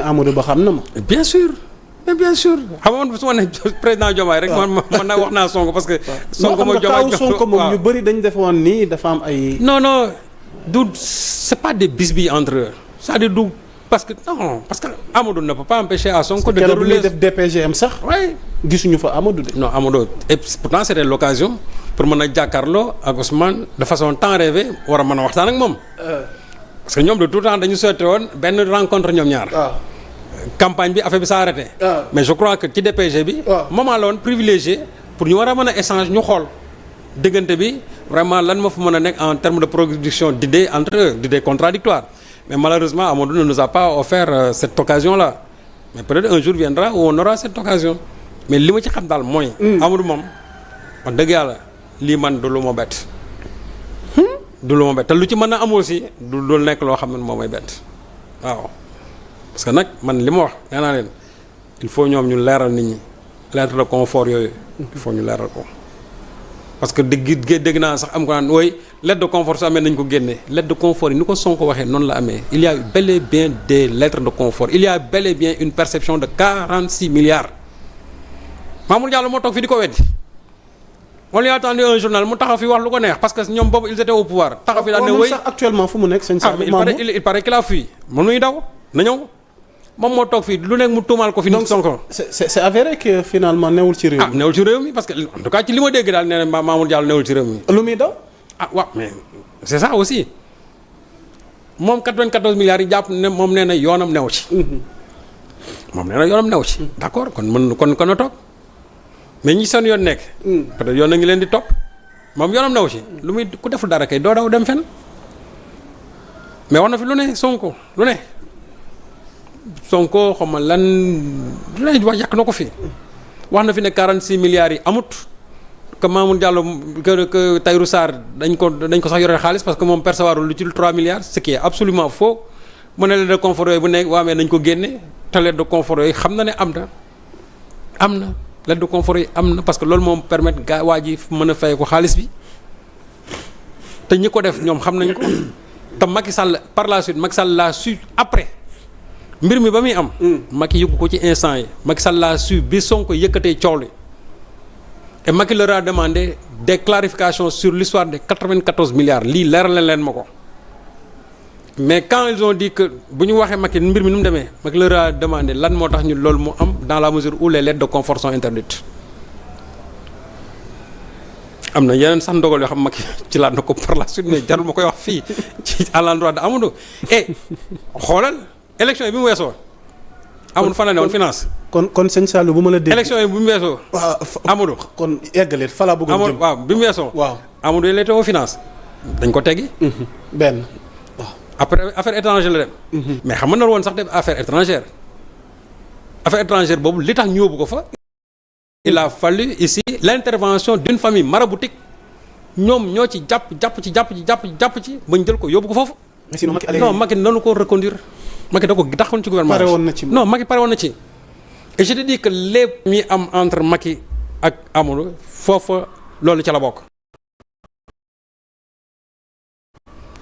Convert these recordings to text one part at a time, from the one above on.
Amadou Ba xam na ma. bien sûr mais bien sûr xam nga su ma ne président Diomaye rek. man nag wax naa Sonko parce que. Sonko mooy Diomaye Sonko moom ñu bëri dañ defoon nii dafa am ay. non du c'est pas des bisbilles entre eux c'est-à-dire du parce que Amadou ne peut pas empêcher à Sonko de dérouler def DPGM sax. oui gisuñu fa Amadou de. non Amadou et pourtant c'était l'occasion pour mën a jàkkaarloo ak Ousmane de façon temps rêvé war a mën a waxtaan ak moom. parce que ñoom de tout temps dañu souhaité woon benn rencontre ñoom ñaar. campagne bi affaire bi s'est arrêté. mais je crois que ci DPG bi. moment la woon privilégié pour ñu war a mën a échange ñu xool diggante bi vraiment lan ma fa mën a nekk en termes de production d'idées entre eux d'idées contradictoires mais malheureusement Amadou ne nous a pas offert cette occasion là mais peut-être un jour viendra où on aura cette occasion mais li ma ci xam daal mooy. Amadou moom wax dëgg yàlla lii man du lu ma bett. du lu ma bett te lu ci mën a am aussi du nekk loo xam ne moom mooy bett waaw. parce que nag man li ma wax nee naa leen il faut ñoom ñu leeral nit ñi lettre de confort yooyu il faut ñu leeral ko parce que dégg naa sax am ko naan wooy lettre de confort su amee nañ ko génne lettre de confort yi ni ko Sonko waxee noonu la amee il y a bel et bien des lettres de confort il y a bel et bien une perception de 46 milliards Mamour Diallo moo toog fii di ko weddi on lui a attendu un journal mu taxaw fi wax lu ko neex parce que ñoom boobu ils étaient au pouvoir taxaw fi daal ne wooy actuellement fu mu nekk sëñ Sall il paraît qu'il a fui mënuy daw na ñëw moom moo toog fii lu nekk mu tuumaal ko fi. donc Sonko c'est avéré que finalement newul ci réew mi. newul ci réew mi parce que en tout cas ci li ma dégg daal nee na Mamour Diallo newul ci réew mi. lu muy daw. waaw mais c'est ça aussi moom 94 milliards yi jàpp ne moom nee na yoonam new ci. moom nee na yoonam new ci. d'accord kon a toog mais ñi seen yoon nekk. peut-être yoon na ngi leen di topp moom yoonam new ci lu muy ku deful dara kay doo daw dem fenn mais wax na fi lu ne Sonko lu ne. Sonko xam nga lan lay wax yàq na ko fi wax na fi ne 46 milliards yi amut que Mamour Diallo que Tahirou Sarr dañ ko sax yore xaalis parce que moom percevoir lu ci 3 milliards ce qui est absolument faux mu ne lettre de confort yooyu bu nekk waa mais nañ ko génne te lettre de confort yooyu xam na ne am na lettre de confort yi am na parce que loolu moom permettre gaa waa ji mën a fay ko xaalis bi te ñi ko def ñoom xam nañ ko te Macky Sall par la suite Macky Sall la suite après. mbir mi ba muy am. Macky yëgu ko ci instant yi Macky Sall laa su bi Sonko yëkkatee coow li et Macky leur a demandé des clarifications sur l'histoire des 94 milliards lii leeral leen ma ko mais quand ils ont dit que bu ñu waxee Macky mbir mi nu mu demee Macky leur a demandé lan moo tax ñu loolu mu am dans la mesure où les lettres de confort sont interdites am na yeneen sax ndogal yoo xam Macky ci laat na ko par la suite mais jarul ma koy wax fii ci à l'endroit de Amadou et xoolal. élection yi bi mu weesoo amul fan la ne woon finance. kon sëñ Sallou bu ma la dégg. élection yi bi mu weesoo. waaw Amadou. kon eggalee fa laa bëggoon jëm waaw bi mu weesoo. waaw Amadou il était au finance dañ ko teggi. benn waaw. après affaire étrangère la dem. mais xam nga nar woon sax def affaire étrangère boobu li tax ñu yóbbu ko fa. il a fallu ici l'intervention d'une famille maraboutique ñoom ñoo ci jàpp ci bañ jël ko yóbbu ko foofu. mais sinon non Macky nanu ko reconduire. Macky da ko daxoon ci gouvernement pare woon na ci non Macky pare woon na ci et je te dis que lépp mi am entre Macky ak Amadou foofa loolu ca la bokk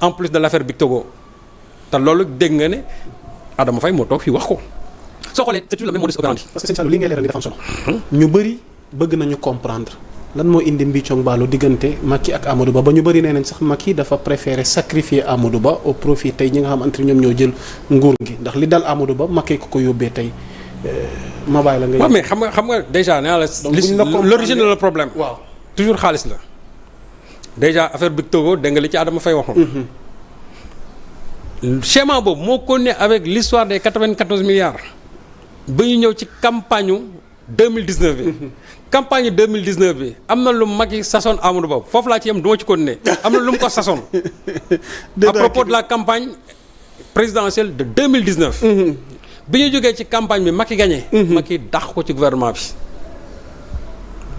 en plus de l'affaire Big Togo te loolu dégg nga ne Adama Faye moo toog fii wax ko soo xoolee c'est toujours le même modus operandi. parce que sëñ Sallou li ngay leeral ni dafa am solo. ñu bëri bëgg nañu comprendre lan moo indi mbiccong baalu diggante Macky ak Amadou Ba ñu bëri nee nañ sax Macky dafa préférer sacrifier Amadou Ba au profit tey ñi nga xamante ni ñoom ñoo jël nguur gi ndax li dal Amadou Ba Macky ko yóbbee tey ma bàyyi la nga. waaw mais xam nga déjà nee la l'origine de le problème. waaw toujours xaalis la. déjà affaire Big Togo dégg nga li ci Adama Faye waxoon. schéma boobu moo continué avec l'histoire des 94 milliards. ba ñu ñëw ci campagne 2019 bi. campagne 2019 bi am na lu Macky sasoon Amadou Ba foofu laa ci yem du ma ci continuer am na lu mu ko sasoon. à propos de la campagne présidentielle de 2019. bi ñu jógee ci campagne bi Macky gagné. Macky dàq ko ci gouvernement bi.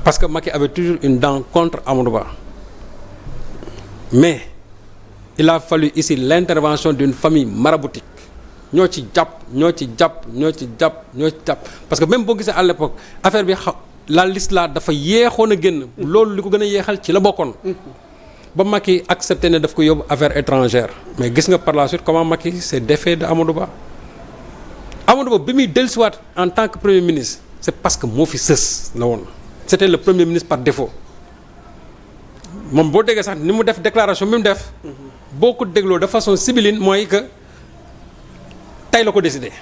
parce que Macky avait toujours une dent contre Amadou Ba mais il a fallu ici l'intervention d'une famille maraboutique. ñoo ci jàpp parce que même boo gisee à l'époque affaire bi la liste là dafa yéexoon a génn loolu li ko gën a yéexal ci la bokkoon ba Macky accepté ne daf ko yóbbu affaire étrangère mais gis nga par la suite comment Macky s'est défait de Amadou Ba Amadou Ba bi muy dellusiwaat en tant que premier ministre c'est parce que moo fi sës la woon c'était le premier ministre par défaut moom boo déggee sax ni mu def déclaration bi mu def boo ko dégloo de façon sibylline mooy que tey la ko décidé.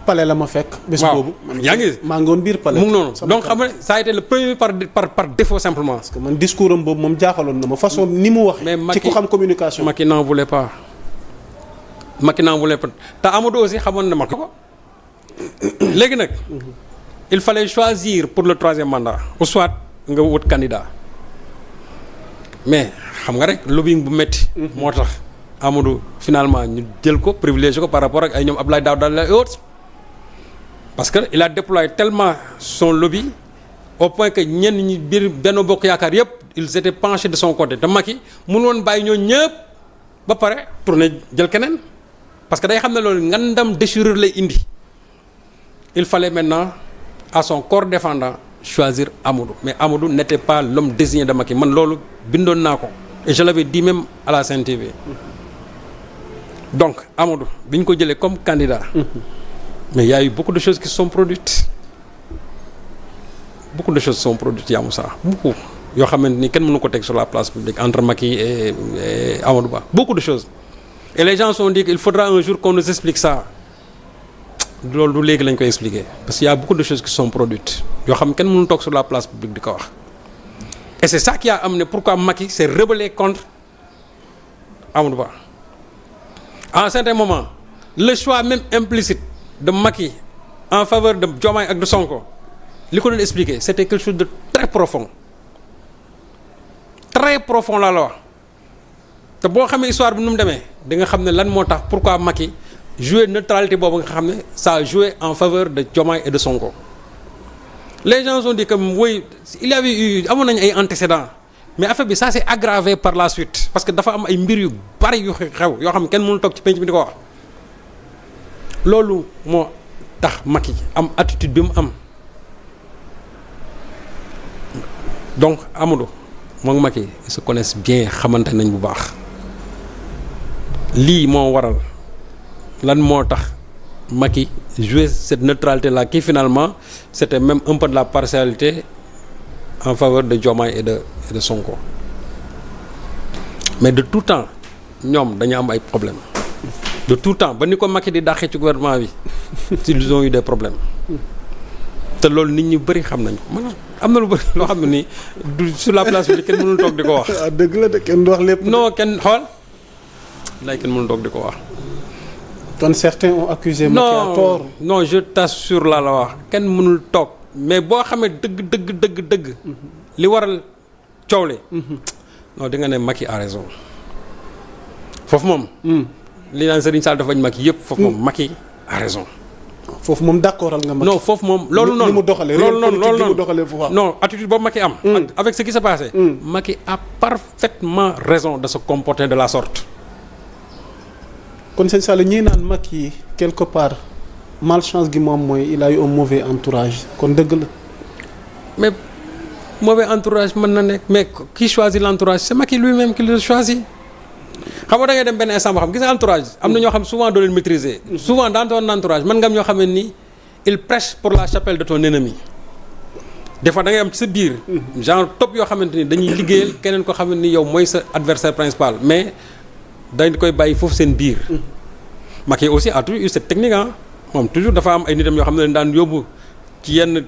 palais la ma fekk. bés boobu yaa ngi maa ngi woon biir palais. mu ngi noonu donc xam nga ça a été le premier par défaut simplement. parce que man discours am boobu moom jaaxaloon na ma façon ni mu wax. ci ku xam communication. Macky n'en voulait pas te Amadou aussi xamoon na Macky ko léegi nag. il fallait choisir pour le 3e mandat ou soit nga wut candidat mais xam nga rek lobbying bu métti. moo tax Amadou finalement ñu jël ko privilégié ko par rapport ak ay ñoom Abdoulaye Daouda et autres parce que il a déployé tellement son lobby au point que ñenn ñi biir Benno Bokk Yaakaar yëpp ils étaient penchés de son côté te Macky mënu woon bàyyi ñoo ñëpp ba pare tourné jël keneen parce que day xam ne loolu ngandam déchirure lay indi il fallait maintenant à son corps défendant choisir Amadou mais Amadou n'était pas l'homme désigné de Macky man loolu bindoon naa ko et je l'avais dit même à la Sen TV donc Amadou bi ñu ko jëlee comme candidat mais il y a eu beaucoup de choses qui se sont produites yaa Moussa beaucoup yoo xamante ni kenn mënu ko teg sur la place publique entre Macky et Amadou Ba beaucoup de choses et les gens se sont dit qu'il faudra un jour qu'on nous explique ça loolu du léegi lañ koy expliquer parce qu'il y a beaucoup de choses qui sont produites yoo xam kenn mënu toog sur la place publique di ko wax et c'est ça qui a amené pourquoi Macky s'est rebellé contre Amadou Ba à un certain moment le choix même implicite de Macky en faveur de Diomaye ak de Sonko li ko doon expliquer c'était quelque chose de très profond laa la wax te boo xamee histoire bi nu mu demee di nga xam ne lan moo tax pourquoi Macky jouer neutralité boobu nga xam ne ça a joué en faveur de Diomaye et de Sonko les gens ont dit que oui il y avait eu amoon nañu ay antécédents mais affaire bi ça s'est aggravé par la suite parce que dafa am ay mbir yu bari yu xew yoo xam ne kenn mënul toog ci penc bi di ko wax loolu moo tax Macky am attitude bi mu am donc Amadou moom Macky ils se connaissent bien xamante nañ bu baax lii moo waral lan moo tax Macky jouer cette neutralité là qui finalement c'était même un peu de la partialité en faveur de Diomaye et de Sonko mais de tout temps ñoom dañu am ay problèmes de tout temps ba ni ko Macky di dàqee ci gouvernement bi ils ont eu des problèmes te loolu nit ñu bëri xam nañ ko man am na lu bëri loo xam ne nii du sur la place bi kenn mënul toog di ko wax. dëgg la de kenn du wax lépp. non kenn xool lay kenn mënul toog di ko wax. kon certains ont accusé Macky à tort. non je t'assure laa la wax kenn mënul toog mais boo xamee dëgg li waral coow li non di nga ne Macky a raison foofu moom. li naan Serigne Sall dafa bañ Macky yëpp. foofu moom Macky a raison. foofu moom d'accordal nga Macky. non foofu moom loolu noonu. li mu doxalee loolu noonu doxalee non attitude boobu Macky am. avec ce qui s'est passé. Macky a parfaitement raison de se comporter de la sorte. kon sëñ Sall ñii naan Macky quelque part malchance gi moom mooy il a eu un mauvais entourage kon dëgg la. mais mauvais entourage mën na nekk mais qui choisit l'entourage c'est Macky lui-même qui le choisit. xam nga da ngay dem benn instant boo xam gis nga entourage am na ñoo xam souvent doo leen maîtriser. souvent dans ton entourage mën nga am ñoo xam ne ni il prêche pour la chapelle de ton ennemi. des fois da ngay am ci sa biir. genre top yoo xamante ni dañuy liggéeyal keneen ko xam ne ni yow mooy sa adversaire principal mais dañ koy bàyyi foofu seen biir. Macky aussi a toujours eu cette technique moom toujours dafa am ay nitam yoo xam ne daan yóbbu ci yenn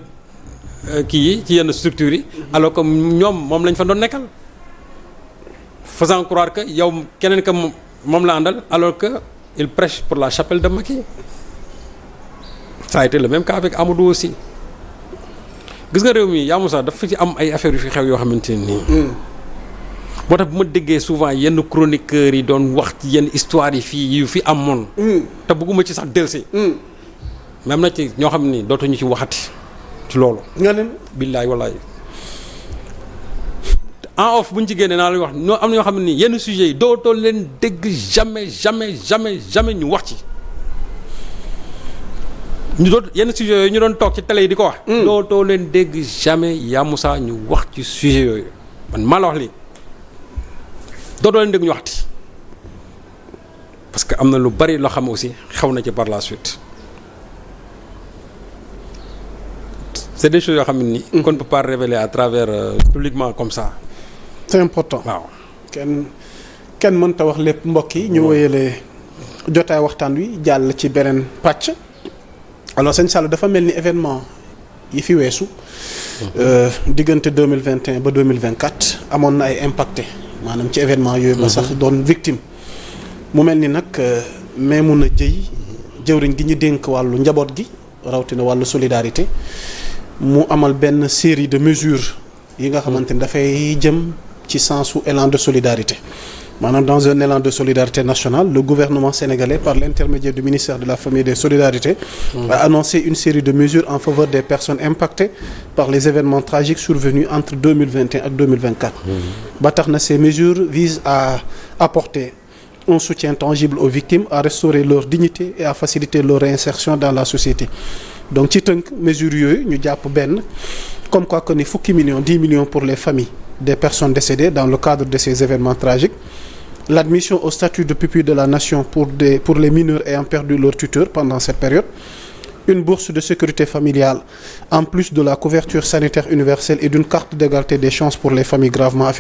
kii yi ci yenn structures yi. alors que ñoom moom lañ fa doon nekkal. faisant croire que yow keneen que moom la àndal alors que il prêche pour la chapelle de Macky. ça a été le même cas avec Amadou aussi gis nga réew mi yaa Moussa dafa ci am ay affaires yu fi xew yoo xamante ne nii. moo tax bu ma déggee souvent yenn chroniqueurs yi doon wax ci yenn histoire yi fii yu fi amoon. te bëgguma ci sax dellusi. même na ci ñoo xam ni dootuñu ci waxati ci loolu. nga ne. billaay wallaay. en off bu ñu ci génnee naa lay wax ñoo am na ñoo xam ne nii yenn sujets yi dootoo leen dégg jamais ñu wax ci. ñu doon yenn sujets yooyu ñu doon toog ci télé yi di ko wax. dootoo leen dégg jamais yaa Moussa ñu wax ci sujet yooyu man maa la wax lii dootoo leen dégg ñu waxti parce que am na lu bari loo xam aussi xew na ci par la suite c'est des choses yoo xam ne ni. qu'on ne peut pas révéler à travers publiquement comme ça. c'est important. waaw kenn mënta wax lépp mbokk yi. ñu wéyale jotaay waxtaan wi jàll ci beneen pàcc. alors sëñ Sall dafa mel ni événement yi fi weesu. diggante 2021 ba 2024 amoon na ay impacté maanaam ci événement yooyu. ba sax doon victime. mu mel ni nag Maimouna Dièye jëwriñ gi ñu dénk wàllu njaboot gi rawatina wàllu solidarité mu amal benn série de mesures yi nga xamante ni dafay jëm ci sensu élan de solidarité maanaam dans un élan de solidarité nationale le gouvernement sénégalais par l'intermédiaire du ministère de la Famille et des Solidarités a annoncé une série de mesures en faveur des personnes impactées par les événements tragiques survenus entre 2021 ak 2024 ba tax na ces mesures visent à apporter un soutien tangible aux victimes, à restaurer leur dignité et à faciliter leur réinsertion dans la société. Donc ci tënk mesures yooyu ñu jàpp benn comme quoi que ni 10 millions pour les familles des personnes décédées dans le cadre de ces événements tragiques, l'admission au statut de pupille de la nation pour les mineurs ayant perdu leur tuteur pendant cette période, une bourse de sécurité familiale en plus de la couverture sanitaire universelle et d'une carte d'égalité des chances pour les familles gravement affectées